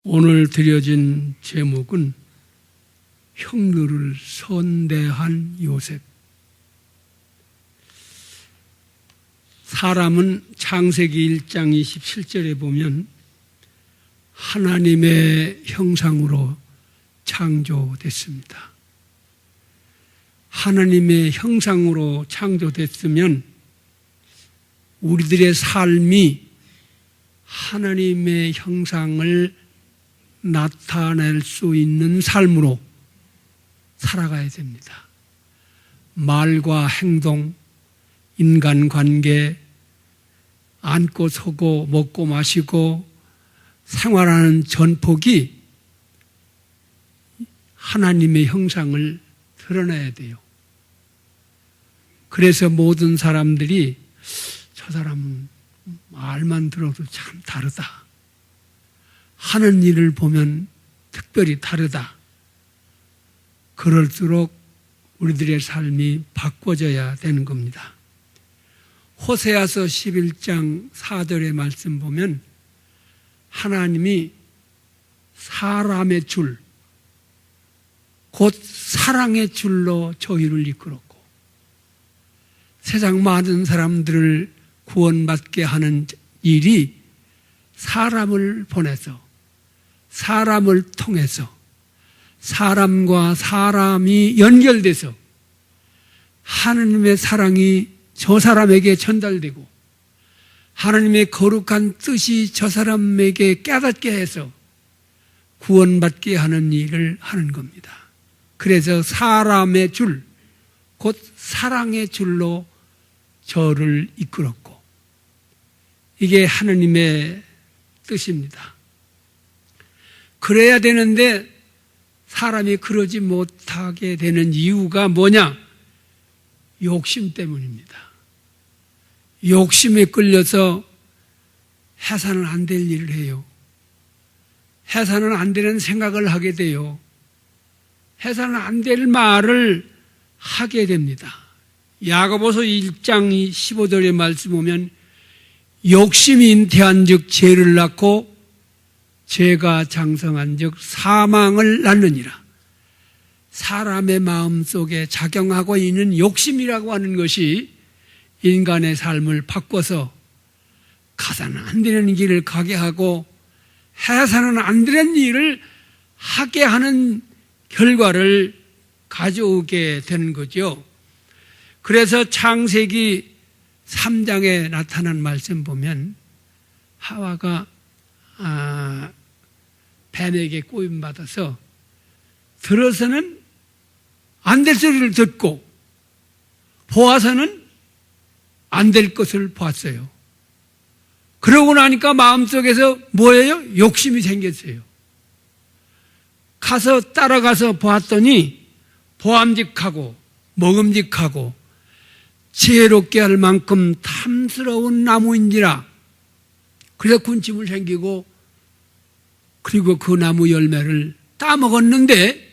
오늘 드려진 제목은 형들을 선대한 요셉. 사람은 창세기 1장 27절에 보면 하나님의 형상으로 창조됐습니다. 하나님의 형상으로 창조됐으면 우리들의 삶이 하나님의 형상을 나타낼 수 있는 삶으로 살아가야 됩니다. 말과 행동, 인간관계, 앉고 서고 먹고 마시고 생활하는 전폭이 하나님의 형상을 드러내야 돼요. 그래서 모든 사람들이 저 사람은 말만 들어도 참 다르다, 하는 일을 보면 특별히 다르다, 그럴수록 우리들의 삶이 바꿔져야 되는 겁니다. 호세아서 11장 4절의 말씀 보면 하나님이 사람의 줄, 곧 사랑의 줄로 저희를 이끌었고 세상 많은 사람들을 구원받게 하는 일이 사람을 보내서, 사람을 통해서, 사람과 사람이 연결돼서 하나님의 사랑이 저 사람에게 전달되고 하나님의 거룩한 뜻이 저 사람에게 깨닫게 해서 구원받게 하는 일을 하는 겁니다. 그래서 사람의 줄, 곧 사랑의 줄로 저를 이끌었고, 이게 하나님의 뜻입니다. 그래야 되는데 사람이 그러지 못하게 되는 이유가 뭐냐? 욕심 때문입니다. 욕심에 끌려서 해서는 안 될 일을 해요. 해서는 안 되는 생각을 하게 돼요. 해서는 안 될 말을 하게 됩니다. 야고보서 1장 15절의 말씀 보면 욕심이 잉태한 즉 죄를 낳고 죄가 장성한 즉 사망을 낳느니라. 사람의 마음속에 작용하고 있는 욕심이라고 하는 것이 인간의 삶을 바꿔서 가서는 안 되는 길을 가게 하고 해서는 안 되는 일을 하게 하는 결과를 가져오게 되는 거죠. 그래서 창세기 3장에 나타난 말씀 보면 하와가 뱀에게 꼬임받아서 들어서는 안 될 소리를 듣고 보아서는 안 될 것을 봤어요. 그러고 나니까 마음속에서 뭐예요? 욕심이 생겼어요. 따라가서 보았더니 보암직하고 먹음직하고 지혜롭게 할 만큼 탐스러운 나무인지라. 그래서 군침을 생기고 그리고 그 나무 열매를 따먹었는데,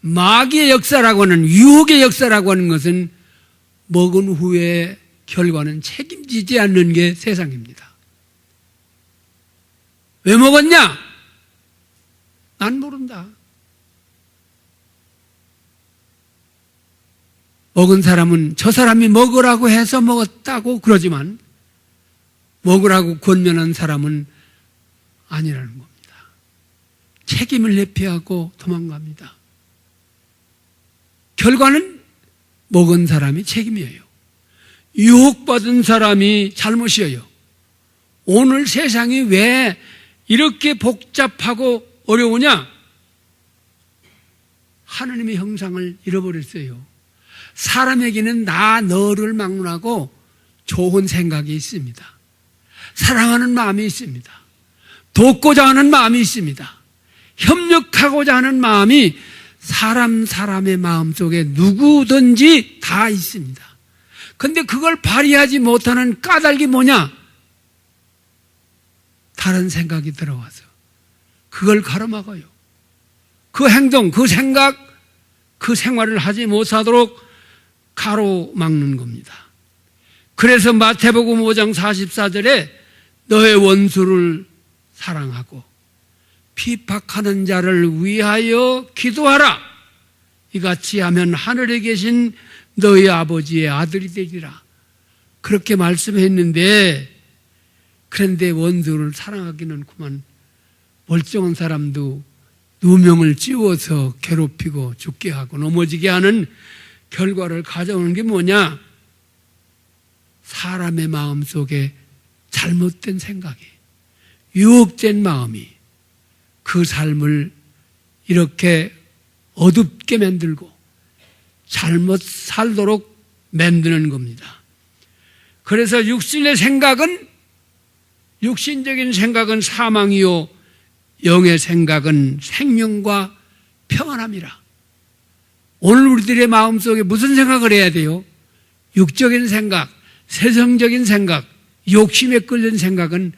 마귀의 역사라고 하는, 유혹의 역사라고 하는 것은 먹은 후에 결과는 책임지지 않는 게 세상입니다. 왜 먹었냐? 난 모른다. 먹은 사람은 저 사람이 먹으라고 해서 먹었다고 그러지만 먹으라고 권면한 사람은 아니라는 겁니다. 책임을 회피하고 도망갑니다. 결과는 먹은 사람이 책임이에요. 유혹받은 사람이 잘못이에요. 오늘 세상이 왜 이렇게 복잡하고 어려우냐? 하나님의 형상을 잃어버렸어요. 사람에게는 나 너를 막론하고 좋은 생각이 있습니다. 사랑하는 마음이 있습니다. 돕고자 하는 마음이 있습니다. 협력하고자 하는 마음이 사람의 마음속에 누구든지 다 있습니다. 그런데 그걸 발휘하지 못하는 까닭이 뭐냐? 다른 생각이 들어와서 그걸 가로막아요. 그 행동, 그 생각, 그 생활을 하지 못하도록 가로막는 겁니다. 그래서 마태복음 5장 44절에 너의 원수를 사랑하고 핍박하는 자를 위하여 기도하라. 이같이 하면 하늘에 계신 너희 아버지의 아들이 되리라. 그렇게 말씀했는데, 그런데 원수를 사랑하기는 그만 멀쩡한 사람도 누명을 씌워서 괴롭히고 죽게 하고 넘어지게 하는 결과를 가져오는 게 뭐냐? 사람의 마음 속에 잘못된 생각이, 유혹된 마음이 그 삶을 이렇게 어둡게 만들고 잘못 살도록 만드는 겁니다. 그래서 육신적인 생각은 사망이요 영의 생각은 생명과 평안함이라. 오늘 우리들의 마음속에 무슨 생각을 해야 돼요? 육적인 생각, 세상적인 생각, 욕심에 끌린 생각은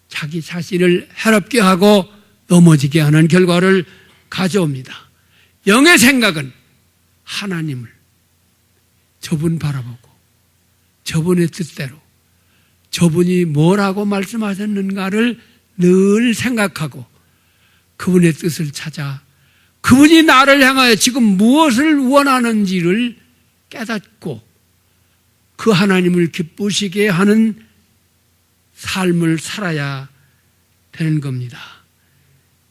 자기 자신을 해롭게 하고 넘어지게 하는 결과를 가져옵니다. 영의 생각은 하나님을 저분 바라보고 저분의 뜻대로 저분이 뭐라고 말씀하셨는가를 늘 생각하고 그분의 뜻을 찾아 그분이 나를 향하여 지금 무엇을 원하는지를 깨닫고 그 하나님을 기쁘시게 하는 삶을 살아야 되는 겁니다.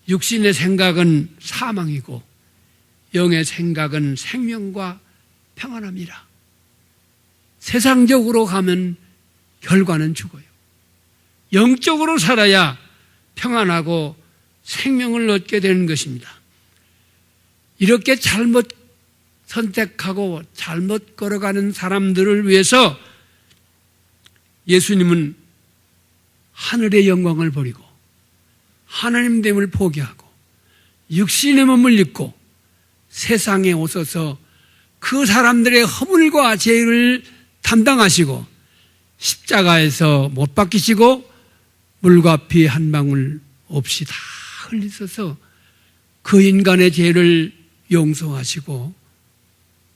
육신의 생각은 사망이고 영의 생각은 생명과 평안함이라. 세상적으로 가면 결과는 죽어요. 영적으로 살아야 평안하고 생명을 얻게 되는 것입니다. 이렇게 잘못 선택하고 잘못 걸어가는 사람들을 위해서 예수님은 하늘의 영광을 버리고 하나님 됨을 포기하고 육신의 몸을 입고 세상에 오셔서 그 사람들의 허물과 죄를 담당하시고 십자가에서 못 박히시고 물과 피 한 방울 없이 다 흘리셔서 그 인간의 죄를 용서하시고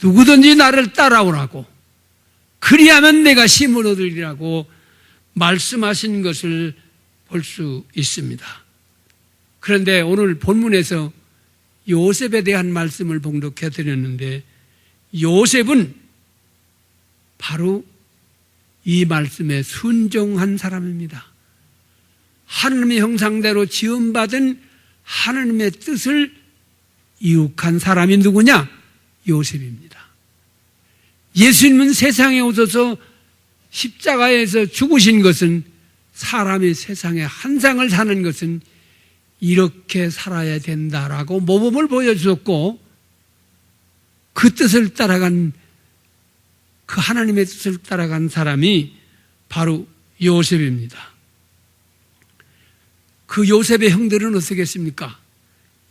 누구든지 나를 따라오라고 그리하면 내가 힘을 얻으리라고 말씀하신 것을 볼 수 있습니다. 그런데 오늘 본문에서 요셉에 대한 말씀을 봉독해 드렸는데 요셉은 바로 이 말씀에 순종한 사람입니다. 하나님의 형상대로 지음받은 하나님의 뜻을 이룩한 사람이 누구냐? 요셉입니다. 예수님은 세상에 오셔서 십자가에서 죽으신 것은 사람이 세상에 한 상을 사는 것은 이렇게 살아야 된다라고 모범을 보여주셨고 그 뜻을 따라간 그 하나님의 뜻을 따라간 사람이 바로 요셉입니다. 그 요셉의 형들은 어떻겠습니까?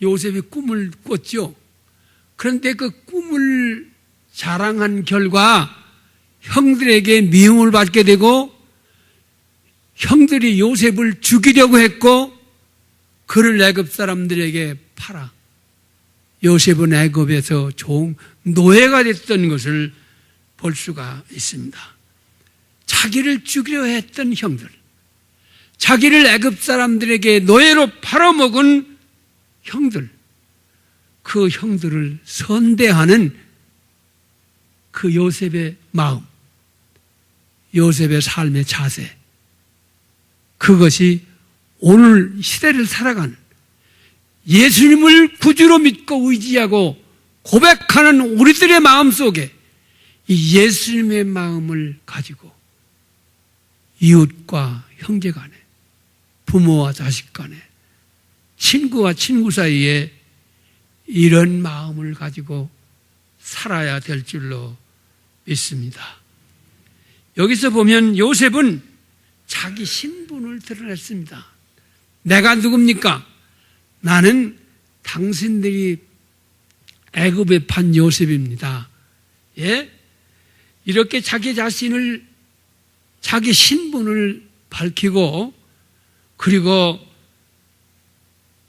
요셉이 꿈을 꿨죠. 그런데 그 꿈을 자랑한 결과 형들에게 미움을 받게 되고 형들이 요셉을 죽이려고 했고 그를 애굽 사람들에게 팔아 요셉은 애굽에서 노예가 됐던 것을 볼 수가 있습니다. 자기를 죽이려 했던 형들, 자기를 애굽 사람들에게 노예로 팔아먹은 형들, 그 형들을 선대하는 그 요셉의 마음, 요셉의 삶의 자세, 그것이 오늘 시대를 살아가는 예수님을 구주로 믿고 의지하고 고백하는 우리들의 마음 속에 이 예수님의 마음을 가지고 이웃과 형제 간에, 부모와 자식 간에, 친구와 친구 사이에 이런 마음을 가지고 살아야 될 줄로 믿습니다. 여기서 보면 요셉은 자기 신분을 드러냈습니다. 내가 누굽니까? 나는 당신들이 애굽에 판 요셉입니다. 예? 이렇게 자기 자신을, 자기 신분을 밝히고 그리고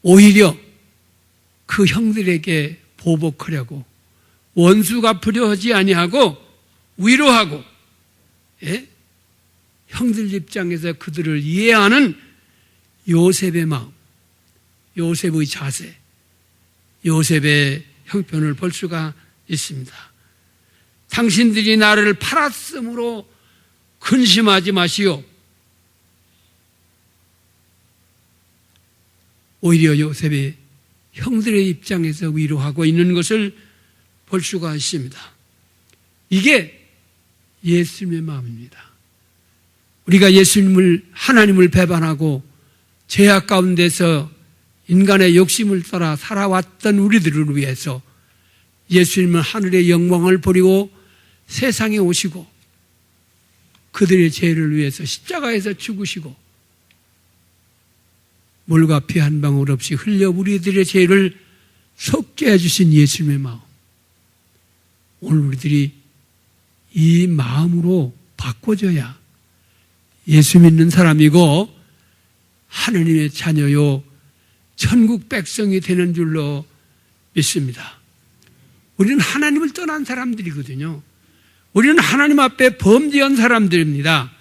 오히려 그 형들에게 보복하려고 원수 갚으려 하지 아니하고 위로하고, 예? 형들 입장에서 그들을 이해하는 요셉의 마음, 요셉의 자세, 요셉의 형편을 볼 수가 있습니다. 당신들이 나를 팔았으므로 근심하지 마시오. 오히려 요셉의 형들의 입장에서 위로하고 있는 것을 볼 수가 있습니다. 이게 예수님의 마음입니다. 우리가 하나님을 배반하고 죄악 가운데서 인간의 욕심을 따라 살아왔던 우리들을 위해서 예수님은 하늘의 영광을 버리고 세상에 오시고 그들의 죄를 위해서 십자가에서 죽으시고 물과 피 한 방울 없이 흘려 우리들의 죄를 속게 해주신 예수님의 마음. 오늘 우리들이 이 마음으로 바꿔줘야 예수 믿는 사람이고 하느님의 자녀요 천국 백성이 되는 줄로 믿습니다. 우리는 하나님을 떠난 사람들이거든요. 우리는 하나님 앞에 범죄한 사람들입니다.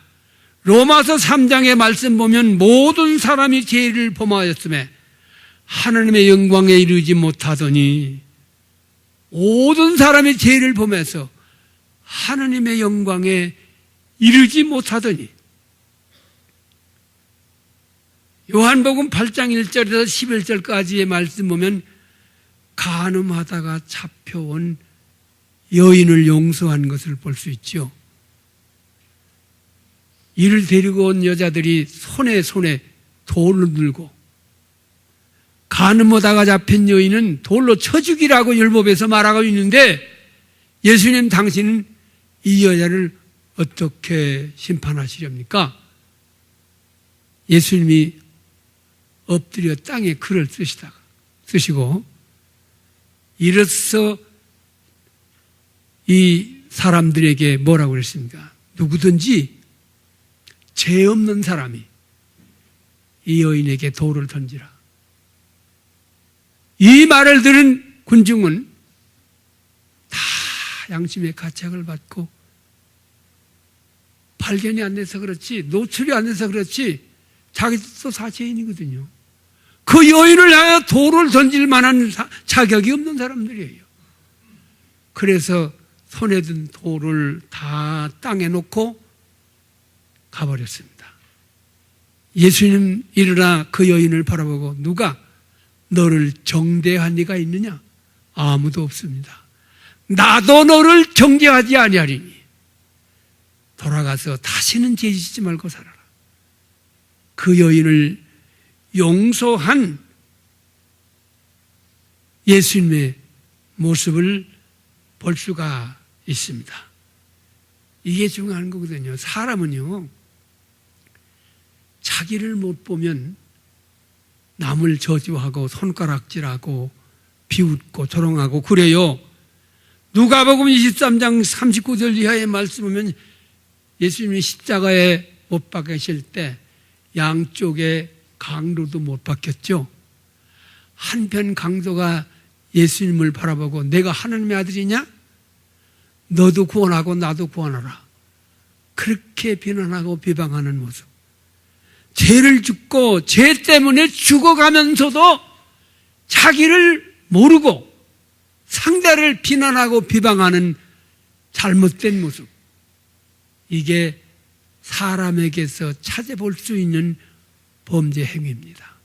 로마서 3장의 말씀 보면 모든 사람이 죄를 범하였음에 하나님의 영광에 이르지 못하더니, 모든 사람이 죄를 범해서 하나님의 영광에 이르지 못하더니, 요한복음 8장 1절에서 11절까지의 말씀 보면 간음하다가 잡혀온 여인을 용서한 것을 볼 수 있죠. 이를 데리고 온 여자들이 손에 돌을 들고, 간음하다가 잡힌 여인은 돌로 쳐 죽이라고 율법에서 말하고 있는데, 예수님 당신은 이 여자를 어떻게 심판하시렵니까? 예수님이 엎드려 땅에 글을 쓰시고 이로써 이 사람들에게 뭐라고 그랬습니까? 누구든지 죄 없는 사람이 이 여인에게 돌을 던지라. 이 말을 들은 군중은 다 양심의 가책을 받고, 발견이 안 돼서 그렇지, 노출이 안 돼서 그렇지, 자기도 사죄인이거든요. 그 여인을 향해 돌을 던질 만한 자격이 없는 사람들이에요. 그래서 손에 든 돌을 다 땅에 놓고 가버렸습니다. 예수님 일어나 그 여인을 바라보고, 누가 너를 정죄한 이가 있느냐? 아무도 없습니다. 나도 너를 정죄하지 아니하리니 돌아가서 다시는 죄 짓지 말고 살아라. 그 여인을 용서한 예수님의 모습을 볼 수가 있습니다. 이게 중요한 거거든요. 사람은요, 자기를 못 보면 남을 저주하고 손가락질하고 비웃고 조롱하고 그래요. 누가복음 23장 39절 이하의 말씀 보면 예수님이 십자가에 못 박히실 때 양쪽에 강도도 못 박혔죠. 한편 강도가 예수님을 바라보고, 내가 하나님의 아들이냐? 너도 구원하고 나도 구원하라. 그렇게 비난하고 비방하는 모습. 죄를 짓고 죄 때문에 죽어가면서도 자기를 모르고 상대를 비난하고 비방하는 잘못된 모습. 이게 사람에게서 찾아볼 수 있는 범죄 행위입니다.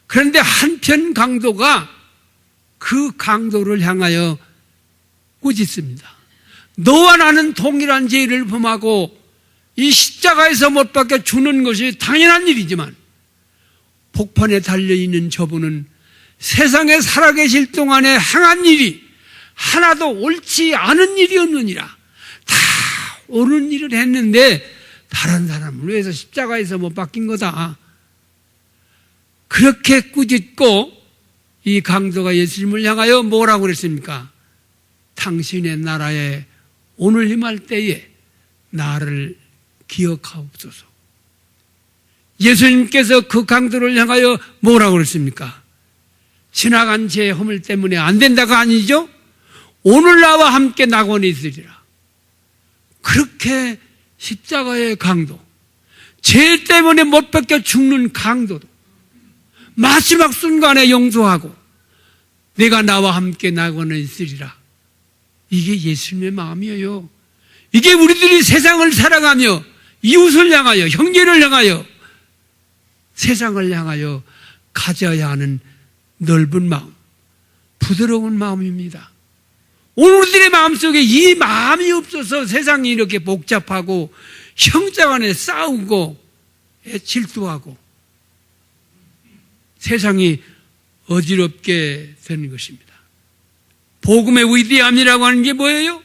그런데 한편 강도가 그 강도를 향하여 꾸짖습니다. 너와 나는 동일한 죄를 범하고 이 십자가에서 못 박혀 죽는 것이 당연한 일이지만, 복판에 달려있는 저분은 세상에 살아계실 동안에 행한 일이 하나도 옳지 않은 일이 없느니라. 다 옳은 일을 했는데 다른 사람을 위해서 십자가에서 못 박힌 거다. 그렇게 꾸짖고 이 강도가 예수님을 향하여 뭐라고 그랬습니까? 당신의 나라에 오늘 임할 때에 나를 기억하옵소서. 예수님께서 그 강도를 향하여 뭐라고 그랬습니까? 지나간 죄의 허물 때문에 안 된다가 아니죠? 오늘 나와 함께 낙원에 있으리라. 그렇게 십자가의 강도, 죄 때문에 못 박혀 죽는 강도도, 마지막 순간에 용서하고 내가 나와 함께 나고는 있으리라. 이게 예수님의 마음이에요. 이게 우리들이 세상을 살아가며 이웃을 향하여, 형제를 향하여, 세상을 향하여 가져야 하는 넓은 마음, 부드러운 마음입니다. 오늘 우리들의 마음속에 이 마음이 없어서 세상이 이렇게 복잡하고 형제 간에 싸우고 질투하고 세상이 어지럽게 되는 것입니다. 복음의 위대함이라고 하는 게 뭐예요?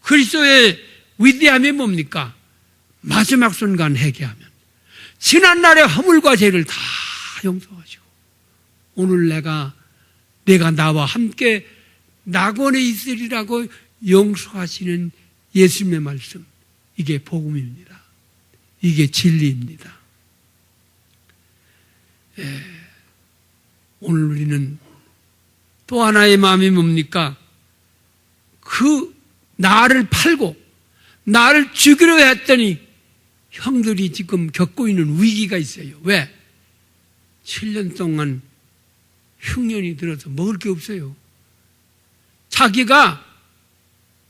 그리스도의 위대함이 뭡니까? 마지막 순간 회개하면 지난날의 허물과 죄를 다 용서하시고 오늘 내가 나와 함께 낙원에 있으리라고 용서하시는 예수님의 말씀, 이게 복음입니다. 이게 진리입니다. 오늘 우리는 또 하나의 마음이 뭡니까? 그 나를 팔고 나를 죽이려 했더니 형들이 지금 겪고 있는 위기가 있어요. 왜? 7년 동안 흉년이 들어서 먹을 게 없어요. 자기가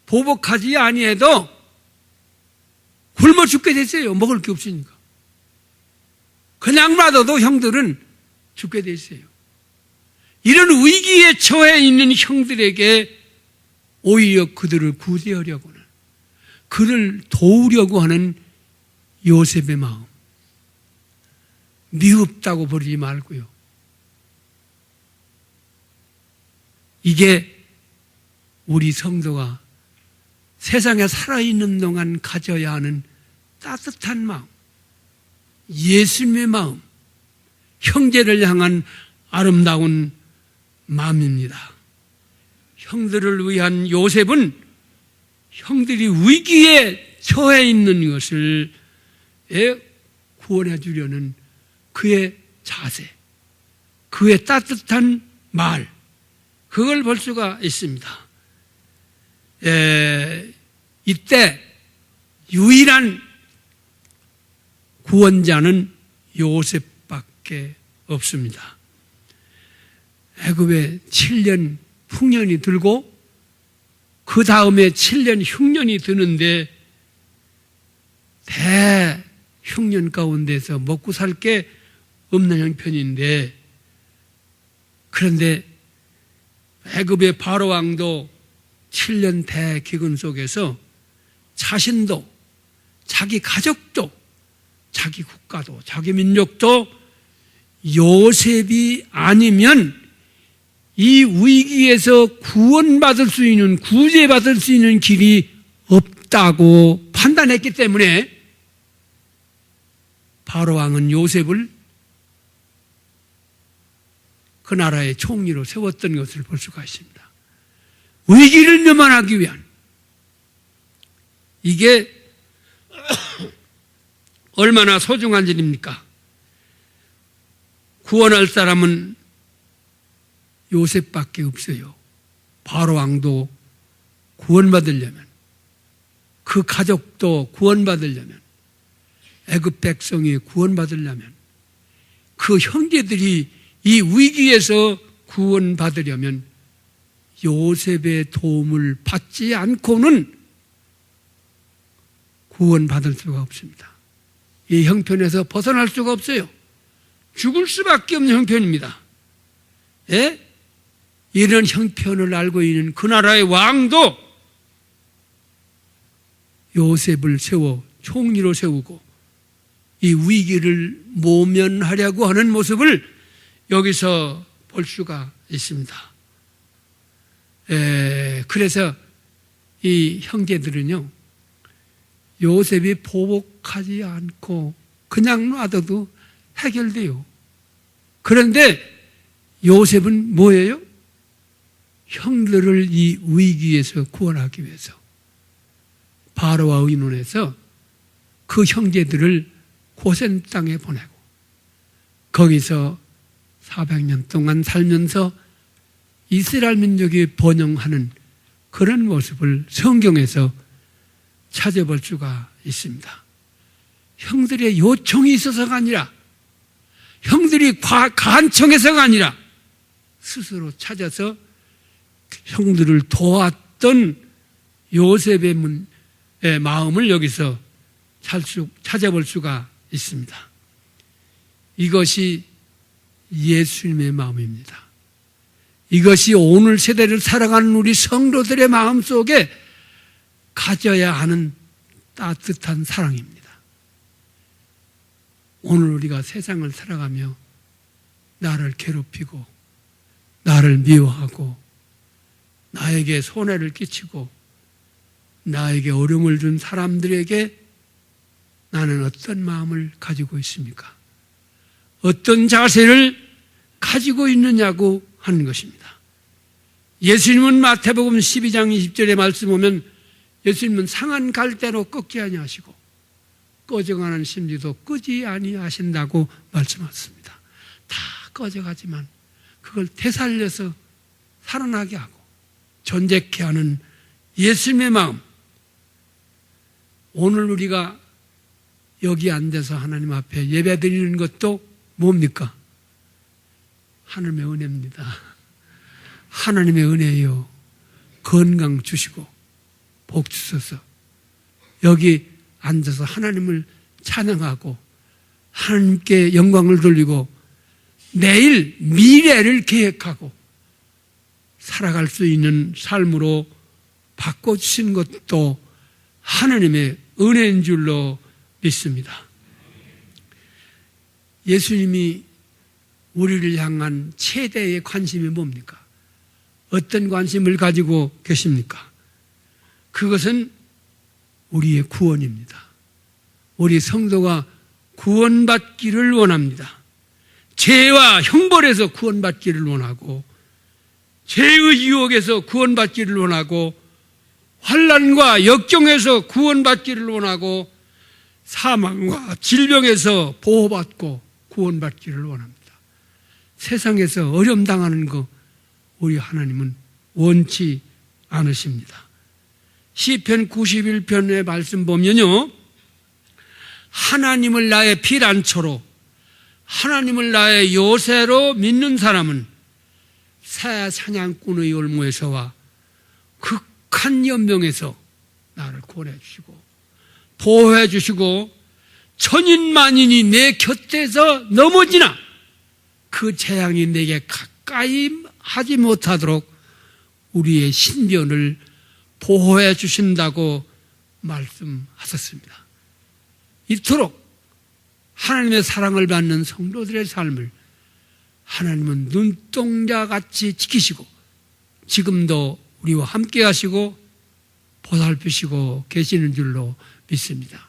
보복하지 아니해도 굶어 죽게 됐어요. 먹을 게 없으니까. 그냥 놔둬도 형들은 죽게 됐어요. 이런 위기에 처해 있는 형들에게 오히려 그들을 구제하려고는, 그를 도우려고 하는 요셉의 마음, 미흡다고 버리지 말고요. 이게 우리 성도가 세상에 살아있는 동안 가져야 하는 따뜻한 마음, 예수님의 마음, 형제를 향한 아름다운 마음입니다. 형들을 위한 요셉은 형들이 위기에 처해 있는 것을 구원해 주려는 그의 자세, 그의 따뜻한 말, 그걸 볼 수가 있습니다. 이때 유일한 구원자는 요셉밖에 없습니다. 애굽에 7년 풍년이 들고 그 다음에 7년 흉년이 드는데 대흉년 가운데서 먹고 살 게 없는 형편인데, 그런데 애굽의 바로 왕도 7년 대기근 속에서 자신도, 자기 가족도, 자기 국가도, 자기 민족도 요셉이 아니면 이 위기에서 구원받을 수 있는, 구제받을 수 있는 길이 없다고 판단했기 때문에 바로 왕은 요셉을 그 나라의 총리로 세웠던 것을 볼 수가 있습니다. 위기를 면만하기 위한, 이게 얼마나 소중한 일입니까? 구원할 사람은 요셉밖에 없어요. 바로 왕도 구원받으려면, 그 가족도 구원받으려면, 애굽 백성이 구원받으려면, 그 형제들이 이 위기에서 구원받으려면 요셉의 도움을 받지 않고는 구원받을 수가 없습니다. 이 형편에서 벗어날 수가 없어요. 죽을 수밖에 없는 형편입니다. 예? 이런 형편을 알고 있는 그 나라의 왕도 요셉을 세워 총리로 세우고 이 위기를 모면하려고 하는 모습을 여기서 볼 수가 있습니다. 그래서 이 형제들은요, 요셉이 보복하지 않고 그냥 놔둬도 해결돼요. 그런데 요셉은 뭐예요? 형들을 이 위기에서 구원하기 위해서 바로와 의논해서 그 형제들을 고센 땅에 보내고 거기서 400년 동안 살면서 이스라엘 민족이 번영하는 그런 모습을 성경에서 찾아볼 수가 있습니다. 형들의 요청이 있어서가 아니라 형들이 간청해서가 아니라 스스로 찾아서 형들을 도왔던 요셉의 마음을 여기서 찾아볼 수가 있습니다. 이것이 예수님의 마음입니다. 이것이 오늘 세대를 살아가는 우리 성도들의 마음 속에 가져야 하는 따뜻한 사랑입니다. 오늘 우리가 세상을 살아가며 나를 괴롭히고 나를 미워하고 나에게 손해를 끼치고 나에게 어려움을 준 사람들에게 나는 어떤 마음을 가지고 있습니까? 어떤 자세를 가지고 있느냐고 하는 것입니다. 예수님은 마태복음 12장 20절의 말씀 보면 예수님은 상한 갈대로 꺾지 아니하시고 꺼져가는 심지도 끄지 아니하신다고 말씀하셨습니다. 다 꺼져가지만 그걸 되살려서 살아나게 하고 존재케 하는 예수님의 마음. 오늘 우리가 여기 앉아서 하나님 앞에 예배 드리는 것도 뭡니까? 하나님의 은혜입니다. 하나님의 은혜요. 건강 주시고 복 주셔서 여기 앉아서 하나님을 찬양하고 하나님께 영광을 돌리고 내일 미래를 계획하고 살아갈 수 있는 삶으로 바꿔주신 것도 하나님의 은혜인 줄로 믿습니다. 예수님이 우리를 향한 최대의 관심이 뭡니까? 어떤 관심을 가지고 계십니까? 그것은 우리의 구원입니다. 우리 성도가 구원받기를 원합니다. 죄와 형벌에서 구원받기를 원하고 죄의 유혹에서 구원받기를 원하고 환난과 역경에서 구원받기를 원하고 사망과 질병에서 보호받고 구원받기를 원합니다. 세상에서 어려움 당하는 거 우리 하나님은 원치 않으십니다. 시편 91편의 말씀 보면요, 하나님을 나의 피란초로 하나님을 나의 요새로 믿는 사람은 새 사냥꾼의 올무에서와 극한 연병에서 나를 구원해 주시고 보호해 주시고 천인만인이 내 곁에서 넘어지나 그 재앙이 내게 가까이 하지 못하도록 우리의 신변을 보호해 주신다고 말씀하셨습니다. 이토록 하나님의 사랑을 받는 성도들의 삶을 하나님은 눈동자같이 지키시고 지금도 우리와 함께 하시고 보살피시고 계시는 줄로 믿습니다.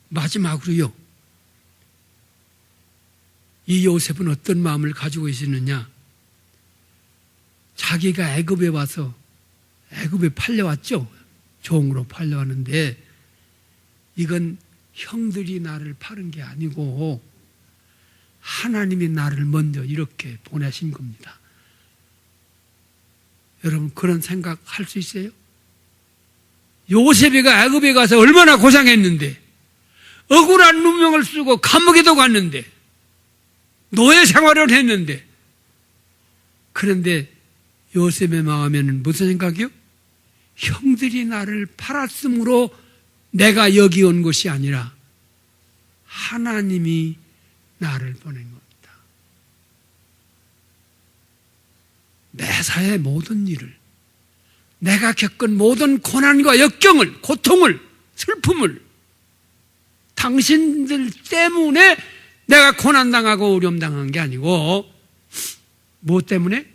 마지막으로요, 이 요셉은 어떤 마음을 가지고 있었느냐? 자기가 애굽에 와서 애굽에 팔려왔죠. 종으로 팔려왔는데 이건 형들이 나를 파는 게 아니고 하나님이 나를 먼저 이렇게 보내신 겁니다. 여러분 그런 생각 할 수 있어요? 요셉이가 애굽에 가서 얼마나 고생했는데 억울한 누명을 쓰고 감옥에도 갔는데 노예 생활을 했는데 그런데 요셉의 마음에는 무슨 생각이요? 형들이 나를 팔았으므로 내가 여기 온 것이 아니라 하나님이 나를 보낸 겁니다. 매사의 모든 일을, 내가 겪은 모든 고난과 역경을, 고통을, 슬픔을 당신들 때문에 내가 고난당하고 어려움당한 게 아니고 뭐 때문에?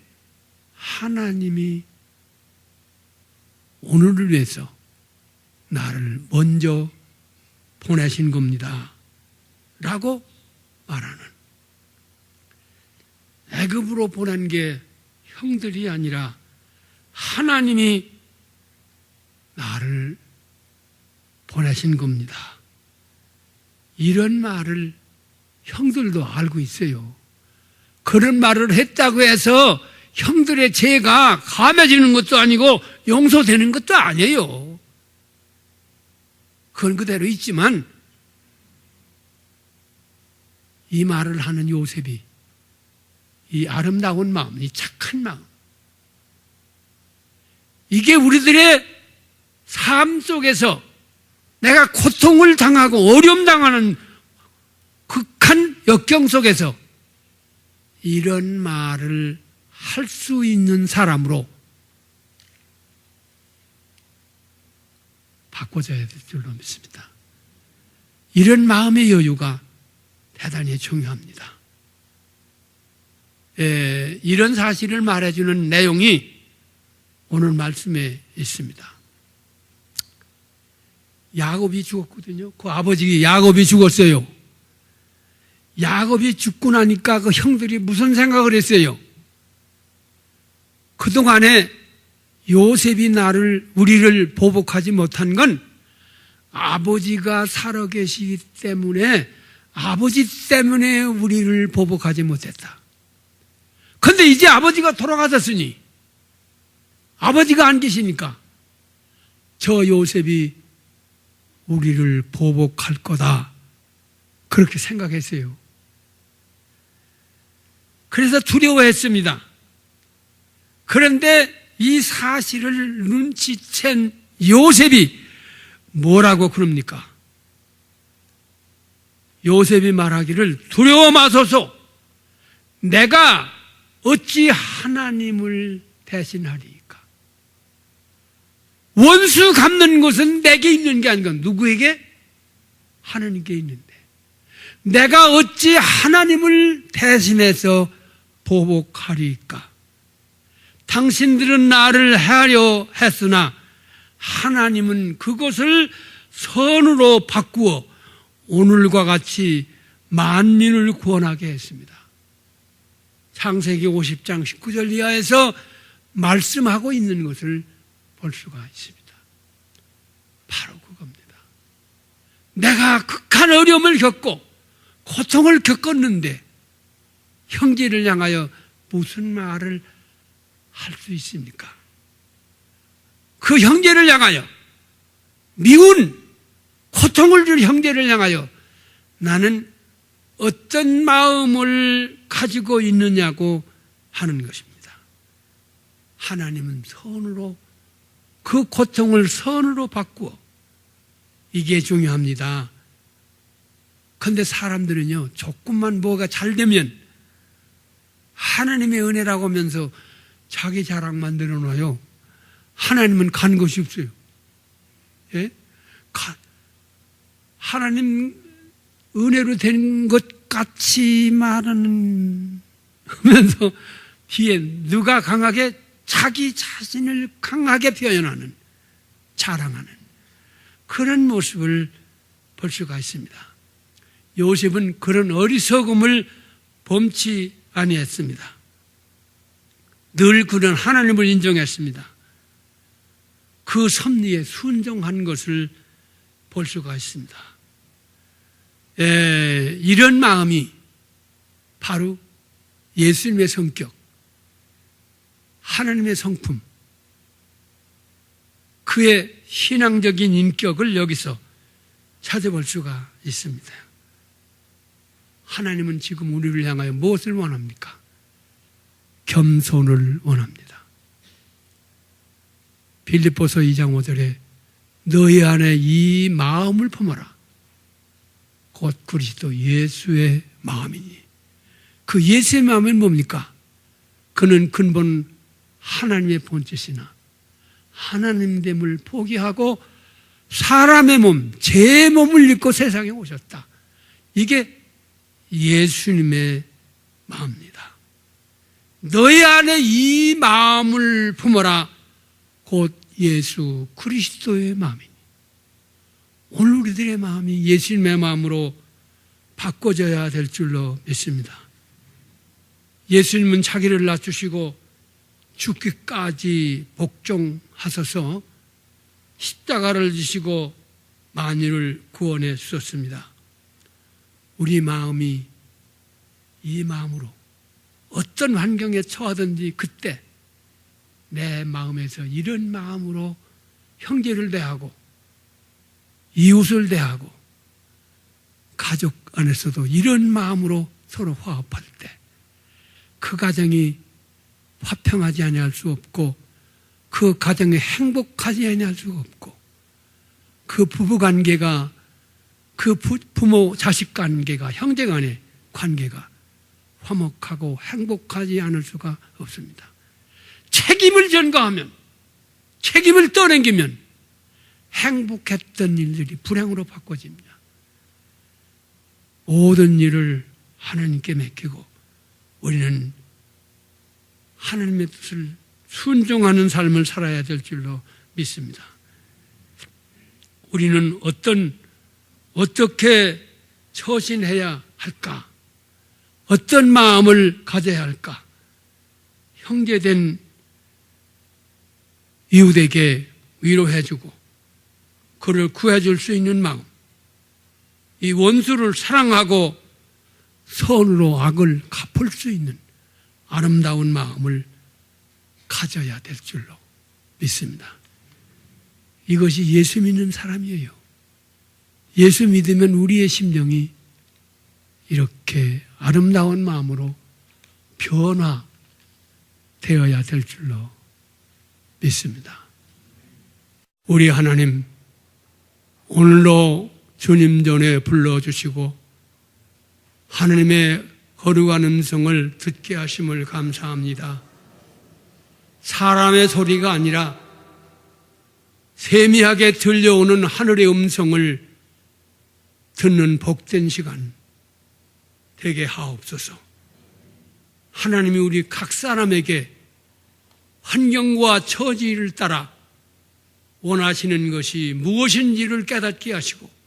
하나님이 오늘을 위해서 나를 먼저 보내신 겁니다 라고 말하는, 애굽으로 보낸 게 형들이 아니라 하나님이 나를 보내신 겁니다. 이런 말을 형들도 알고 있어요. 그런 말을 했다고 해서 형들의 죄가 감해지는 것도 아니고 용서되는 것도 아니에요. 그건 그대로 있지만 이 말을 하는 요셉이 이 아름다운 마음, 이 착한 마음, 이게 우리들의 삶 속에서 내가 고통을 당하고 어려움 당하는 극한 역경 속에서 이런 말을 할 수 있는 사람으로 바꿔줘야 될 줄로 믿습니다. 이런 마음의 여유가 대단히 중요합니다. 이런 사실을 말해주는 내용이 오늘 말씀에 있습니다. 야곱이 죽었거든요. 그 아버지 야곱이 죽었어요. 야곱이 죽고 나니까 그 형들이 무슨 생각을 했어요? 그동안에 요셉이 우리를 보복하지 못한 건 아버지가 살아계시기 때문에, 아버지 때문에 우리를 보복하지 못했다. 그런데 이제 아버지가 돌아가셨으니, 아버지가 안 계시니까 저 요셉이 우리를 보복할 거다, 그렇게 생각했어요. 그래서 두려워했습니다. 그런데 이 사실을 눈치챈 요셉이 뭐라고 그럽니까? 요셉이 말하기를 두려워 마소서, 내가 어찌 하나님을 대신하리이까? 원수 갚는 것은 내게 있는 게 아니고 누구에게? 하나님께 있는데 내가 어찌 하나님을 대신해서 보복하리이까? 당신들은 나를 해하려 했으나 하나님은 그것을 선으로 바꾸어 오늘과 같이 만민을 구원하게 했습니다. 창세기 50장 19절 이하에서 말씀하고 있는 것을 볼 수가 있습니다. 바로 그겁니다. 내가 극한 어려움을 겪고 고통을 겪었는데 형제를 향하여 무슨 말을 할 수 있습니까? 그 형제를 향하여, 미운 고통을 줄 형제를 향하여 나는 어떤 마음을 가지고 있느냐고 하는 것입니다. 하나님은 선으로, 그 고통을 선으로 바꾸어, 이게 중요합니다. 그런데 사람들은요, 조금만 뭐가 잘 되면 하나님의 은혜라고 하면서 자기 자랑만 늘어놔요. 하나님은 간 것이 없어요. 예? 하나님 은혜로 된 것 같이 말하는 하면서 뒤에 누가 강하게 자기 자신을 강하게 표현하는, 자랑하는 그런 모습을 볼 수가 있습니다. 요셉은 그런 어리석음을 범치 아니했습니다. 늘 그는 하나님을 인정했습니다. 그 섭리에 순종한 것을 볼 수가 있습니다. 이런 마음이 바로 예수님의 성격, 하나님의 성품, 그의 신앙적인 인격을 여기서 찾아볼 수가 있습니다. 하나님은 지금 우리를 향하여 무엇을 원합니까? 겸손을 원합니다. 빌립보서 2장 5절에 너희 안에 이 마음을 품어라. 곧 그리스도 예수의 마음이니. 그 예수의 마음은 뭡니까? 그는 근본 하나님의 본뜻이나 하나님됨을 포기하고 사람의 몸, 제 몸을 입고 세상에 오셨다. 이게 예수님의 마음입니다. 너희 안에 이 마음을 품어라. 곧 예수 그리스도의 마음이니. 오늘 우리들의 마음이 예수님의 마음으로 바꿔져야 될 줄로 믿습니다. 예수님은 자기를 낮추시고 죽기까지 복종하셔서 십자가를 지시고 만유를 구원해 주셨습니다. 우리 마음이 이 마음으로 어떤 환경에 처하든지 그때 내 마음에서 이런 마음으로 형제를 대하고 이웃을 대하고 가족 안에서도 이런 마음으로 서로 화합할 때 그 가정이 화평하지 아니할 수 없고 그 가정이 행복하지 아니할 수가 없고 그 부부관계가 그 부모 자식 관계가 형제 간의 관계가 화목하고 행복하지 않을 수가 없습니다. 책임을 전가하면 책임을 떠넘기면 행복했던 일들이 불행으로 바꿔집니다. 모든 일을 하나님께 맡기고 우리는 하나님의 뜻을 순종하는 삶을 살아야 될 줄로 믿습니다. 우리는 어떻게 처신해야 할까? 어떤 마음을 가져야 할까? 형제된 이웃에게 위로해주고 그를 구해줄 수 있는 마음, 이 원수를 사랑하고 선으로 악을 갚을 수 있는 아름다운 마음을 가져야 될 줄로 믿습니다. 이것이 예수 믿는 사람이에요. 예수 믿으면 우리의 심정이 이렇게 아름다운 마음으로 변화되어야 될 줄로 믿습니다. 우리 하나님, 오늘도 주님 전에 불러주시고 하나님의 거룩한 음성을 듣게 하심을 감사합니다. 사람의 소리가 아니라 세미하게 들려오는 하늘의 음성을 듣는 복된 시간 되게 하옵소서. 하나님이 우리 각 사람에게 환경과 처지를 따라 원하시는 것이 무엇인지를 깨닫게 하시고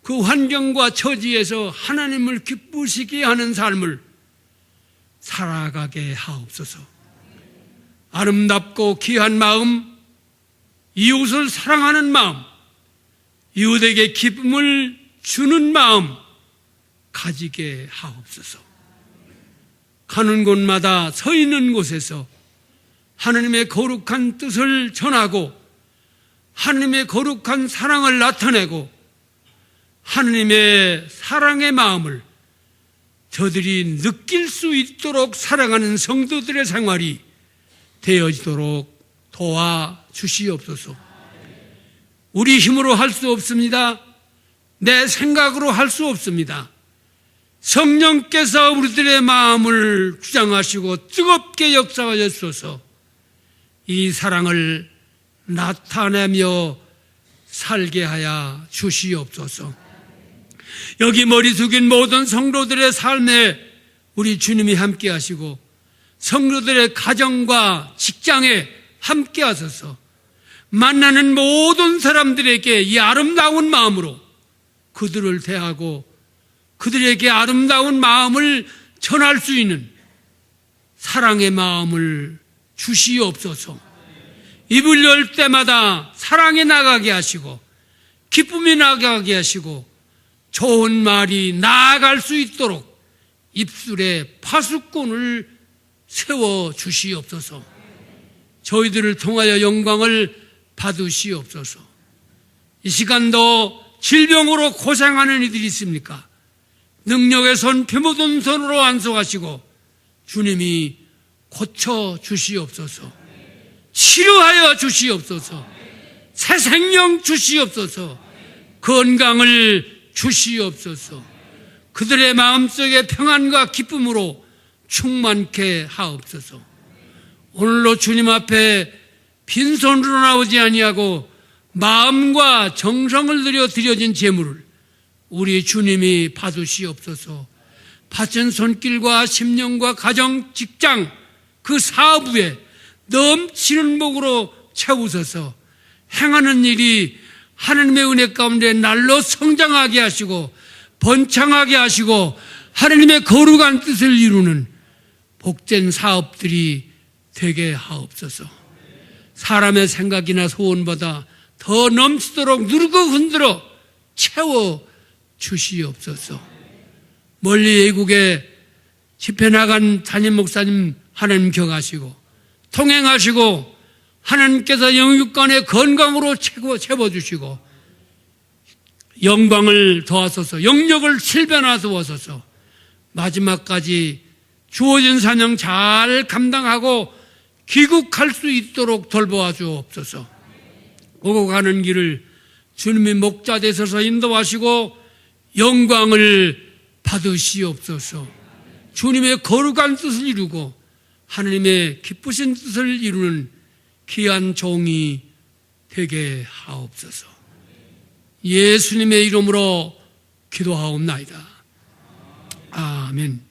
그 환경과 처지에서 하나님을 기쁘시게 하는 삶을 살아가게 하옵소서. 아름답고 귀한 마음, 이웃을 사랑하는 마음, 이웃에게 기쁨을 주는 마음 가지게 하옵소서. 가는 곳마다 서 있는 곳에서 하나님의 거룩한 뜻을 전하고 하나님의 거룩한 사랑을 나타내고 하나님의 사랑의 마음을 저들이 느낄 수 있도록 사랑하는 성도들의 생활이 되어지도록 도와주시옵소서. 우리 힘으로 할 수 없습니다. 내 생각으로 할 수 없습니다. 성령께서 우리들의 마음을 주장하시고 뜨겁게 역사하셔서 이 사랑을 나타내며 살게 하여 주시옵소서. 여기 머리 숙인 모든 성도들의 삶에 우리 주님이 함께 하시고 성도들의 가정과 직장에 함께 하셔서 만나는 모든 사람들에게 이 아름다운 마음으로 그들을 대하고 그들에게 아름다운 마음을 전할 수 있는 사랑의 마음을 주시옵소서. 입을 열 때마다 사랑이 나가게 하시고 기쁨이 나가게 하시고 좋은 말이 나아갈 수 있도록 입술에 파수꾼을 세워 주시옵소서. 저희들을 통하여 영광을 받으시옵소서. 이 시간도 질병으로 고생하는 이들이 있습니까? 능력의 손, 피 묻은 손으로 안수하시고 주님이 고쳐 주시옵소서. 치료하여 주시옵소서. 새 생명 주시옵소서. 건강을 주시옵소서. 그들의 마음속에 평안과 기쁨으로 충만케 하옵소서. 오늘로 주님 앞에 빈손으로 나오지 아니하고 마음과 정성을 들여 드려진 제물을 우리 주님이 받으시옵소서. 바친 손길과 심령과 가정, 직장, 그 사업에 넘치는 복으로 채우소서. 행하는 일이 하나님의 은혜 가운데 날로 성장하게 하시고 번창하게 하시고 하나님의 거룩한 뜻을 이루는 복된 사업들이 되게 하옵소서. 사람의 생각이나 소원보다 더 넘치도록 누르고 흔들어 채워 주시옵소서. 멀리 외국에 집회 나간 담임 목사님 하나님 격하시고 통행하시고 하나님께서 영육간의 건강으로 채워주시고 영광을 더하소서, 영역을 실변하소서, 마지막까지 주어진 사명 잘 감당하고 귀국할 수 있도록 돌보아 주옵소서. 오고 가는 길을 주님의 목자 되셔서 인도하시고 영광을 받으시옵소서. 주님의 거룩한 뜻을 이루고 하나님의 기쁘신 뜻을 이루는 귀한 종이 되게 하옵소서. 예수님의 이름으로 기도하옵나이다. 아멘.